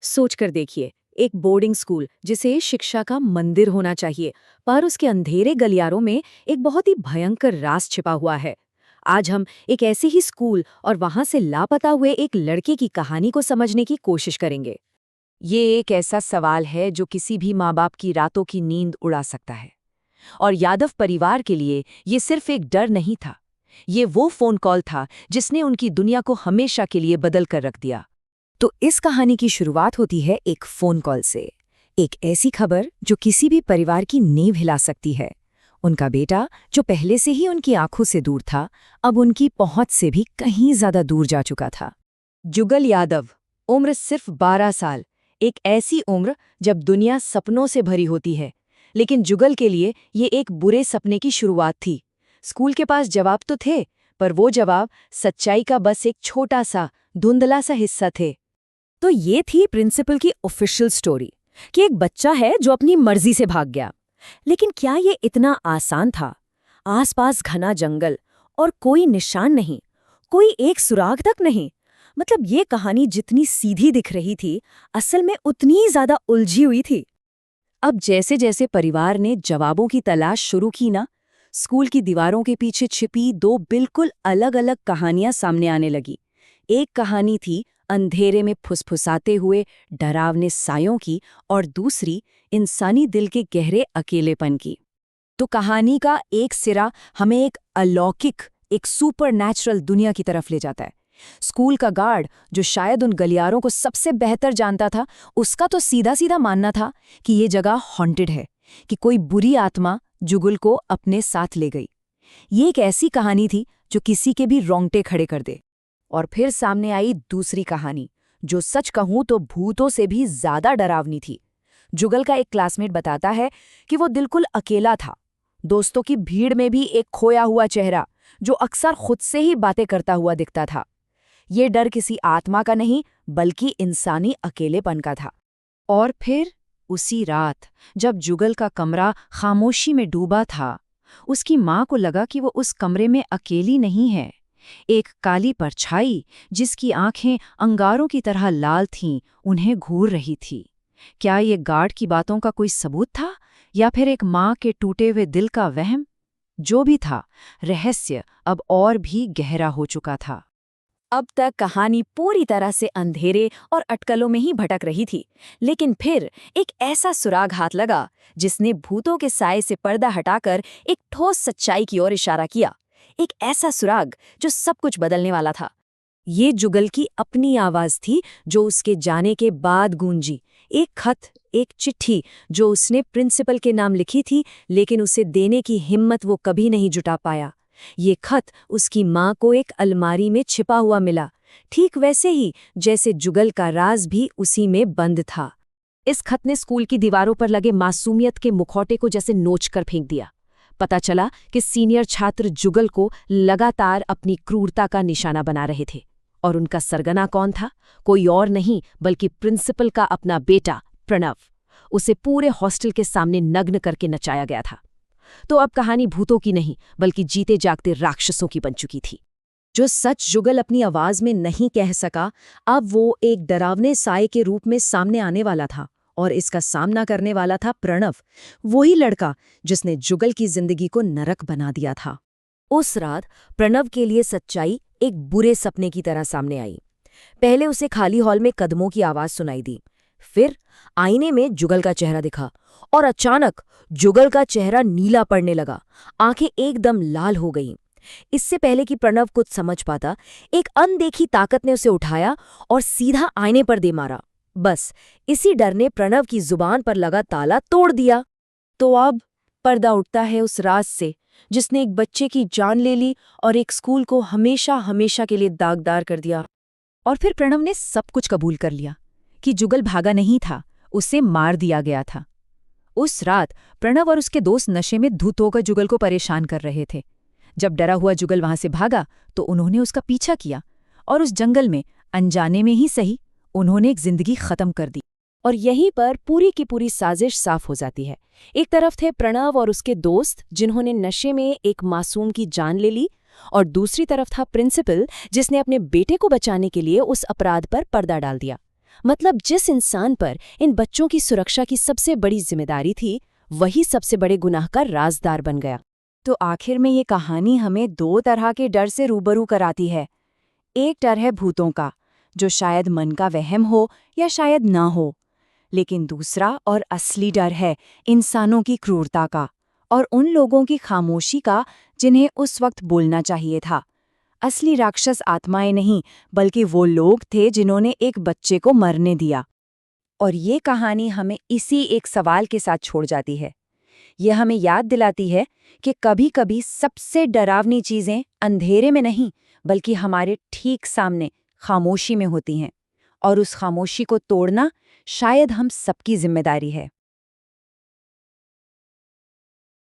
सोच कर देखिए, एक बोर्डिंग स्कूल जिसे शिक्षा का मंदिर होना चाहिए, पर उसके अंधेरे गलियारों में एक बहुत ही भयंकर राज छिपा हुआ है। आज हम एक ऐसे ही स्कूल और वहां से लापता हुए एक लड़के की कहानी को समझने की कोशिश करेंगे। ये एक ऐसा सवाल है जो किसी भी माँ बाप की रातों की नींद उड़ा सकता है। और यादव परिवार के लिए ये सिर्फ एक डर नहीं था। ये वो फोन कॉल था जिसने उनकी दुनिया को हमेशा के लिए बदल कर रख दिया। तो इस कहानी की शुरुआत होती है एक फोन कॉल से। एक ऐसी खबर जो किसी भी परिवार की नींव हिला सकती है। उनका बेटा, जो पहले से ही उनकी आंखों से दूर था, अब उनकी पहुंच से भी कहीं ज्यादा दूर जा चुका था। जुगल यादव, उम्र सिर्फ 12 साल। एक ऐसी उम्र जब दुनिया सपनों से भरी होती है। लेकिन जुगल के लिए ये एक बुरे सपने की शुरुआत थी। स्कूल के पास जवाब तो थे, पर वो जवाब सच्चाई का बस एक छोटा सा धुंधला सा हिस्सा थे। तो ये थी प्रिंसिपल की ऑफिशियल स्टोरी कि एक बच्चा है जो अपनी मर्जी से भाग गया। लेकिन क्या ये इतना आसान था? आसपास घना जंगल और कोई निशान नहीं, कोई एक सुराग तक नहीं। मतलब ये कहानी जितनी सीधी दिख रही थी, असल में उतनी ही ज्यादा उलझी हुई थी। अब जैसे जैसे परिवार ने जवाबों की तलाश शुरू की ना, स्कूल की दीवारों के पीछे छिपी दो बिल्कुल अलग-अलग कहानियां सामने आने लगी। एक कहानी थी अंधेरे में फुसफुसाते हुए डरावने सायों की, और दूसरी इंसानी दिल के गहरे अकेलेपन की। तो कहानी का एक सिरा हमें एक अलौकिक, एक सुपरनैचुरल दुनिया की तरफ ले जाता है। स्कूल का गार्ड, जो शायद उन गलियारों को सबसे बेहतर जानता था, उसका तो सीधा सीधा मानना था कि ये जगह हॉन्टेड है, कि कोई बुरी आत्मा जुगल को अपने साथ ले गई। ये एक ऐसी कहानी थी जो किसी के भी रोंगटे खड़े कर दे। और फिर सामने आई दूसरी कहानी, जो सच कहूं तो भूतों से भी ज्यादा डरावनी थी। जुगल का एक क्लासमेट बताता है कि वो बिल्कुल अकेला था। दोस्तों की भीड़ में भी एक खोया हुआ चेहरा, जो अक्सर खुद से ही बातें करता हुआ दिखता था। ये डर किसी आत्मा का नहीं, बल्कि इंसानी अकेलेपन का था। और फिर उसी रात, जब जुगल का कमरा खामोशी में डूबा था, उसकी माँ को लगा कि वो उस कमरे में अकेली नहीं है। एक काली परछाई, जिसकी आंखें अंगारों की तरह लाल थीं, उन्हें घूर रही थी। क्या ये गार्ड की बातों का कोई सबूत था, या फिर एक माँ के टूटे हुए दिल का वहम? जो भी था, रहस्य अब और भी गहरा हो चुका था। अब तक कहानी पूरी तरह से अंधेरे और अटकलों में ही भटक रही थी, लेकिन फिर एक ऐसा सुराग हाथ लगा जिसने भूतों के साए से पर्दा हटाकर एक ठोस सच्चाई की ओर इशारा किया। एक ऐसा सुराग जो सब कुछ बदलने वाला था। ये जुगल की अपनी आवाज थी, जो उसके जाने के बाद गूंजी। एक खत, एक चिट्ठी जो उसने प्रिंसिपल के नाम लिखी थी, लेकिन उसे देने की हिम्मत वो कभी नहीं जुटा पाया। ये खत उसकी माँ को एक अलमारी में छिपा हुआ मिला, ठीक वैसे ही जैसे जुगल का राज भी उसी में बंद था। इस खत ने स्कूल की दीवारों पर लगे मासूमियत के मुखौटे को जैसे नोचकर फेंक दिया। पता चला कि सीनियर छात्र जुगल को लगातार अपनी क्रूरता का निशाना बना रहे थे। और उनका सरगना कौन था? कोई और नहीं, बल्कि प्रिंसिपल का अपना बेटा प्रणव। उसे पूरे हॉस्टल के सामने नग्न करके नचाया गया था। तो अब कहानी भूतों की नहीं, बल्कि जीते जागते राक्षसों की बन चुकी थी। जो सच जुगल अपनी आवाज में नहीं कह सका, अब वो एक डरावने साए के रूप में सामने आने वाला था। और इसका सामना करने वाला था प्रणव, वही लड़का जिसने जुगल की जिंदगी को नरक बना दिया था। उस रात प्रणव के लिए सच्चाई एक बुरे सपने की तरह सामने आई। पहले उसे खाली हॉल में कदमों की आवाज सुनाई दी। फिर आईने में जुगल का चेहरा दिखा, और अचानक जुगल का चेहरा नीला पड़ने लगा। आंखें एकदम लाल हो गईं। इससे पहले कि प्रणव कुछ समझ पाता, एक अनदेखी ताकत ने उसे उठाया और सीधा आईने पर दे मारा। बस इसी डर ने प्रणव की जुबान पर लगा ताला तोड़ दिया। तो अब पर्दा उठता है उस राज से, जिसने एक बच्चे की जान ले ली और एक स्कूल को हमेशा हमेशा के लिए दागदार कर दिया। और फिर प्रणव ने सब कुछ कबूल कर लिया कि जुगल भागा नहीं था, उसे मार दिया गया था। उस रात प्रणव और उसके दोस्त नशे में धुत होकर जुगल को परेशान कर रहे थे। जब डरा हुआ जुगल वहां से भागा, तो उन्होंने उसका पीछा किया, और उस जंगल में, अनजाने में ही सही, उन्होंने एक जिंदगी खत्म कर दी। और यहीं पर पूरी की पूरी साजिश साफ हो जाती है। एक तरफ थे प्रणव और उसके दोस्त, जिन्होंने नशे में एक मासूम की जान ले ली, और दूसरी तरफ था प्रिंसिपल, जिसने अपने बेटे को बचाने के लिए उस अपराध पर पर्दा डाल दिया। मतलब जिस इंसान पर इन बच्चों की सुरक्षा की सबसे बड़ी जिम्मेदारी थी, वही सबसे बड़े गुनाह का राजदार बन गया। तो आखिर में ये कहानी हमें दो तरह के डर से रूबरू कराती है। एक डर है भूतों का, जो शायद मन का वहम हो या शायद ना हो। लेकिन दूसरा और असली डर है इंसानों की क्रूरता का और उन लोगों की खामोशी का जिन्हें उस वक्त बोलना चाहिए था। असली राक्षस आत्माएं नहीं, बल्कि वो लोग थे जिन्होंने एक बच्चे को मरने दिया। और ये कहानी हमें इसी एक सवाल के साथ छोड़ जाती है। यह हमें याद दिलाती है कि कभी-कभी सबसे डरावनी चीजें अंधेरे में नहीं, बल्कि हमारे ठीक सामने खामोशी में होती हैं। और उस खामोशी को तोड़ना शायद हम सबकी जिम्मेदारी है।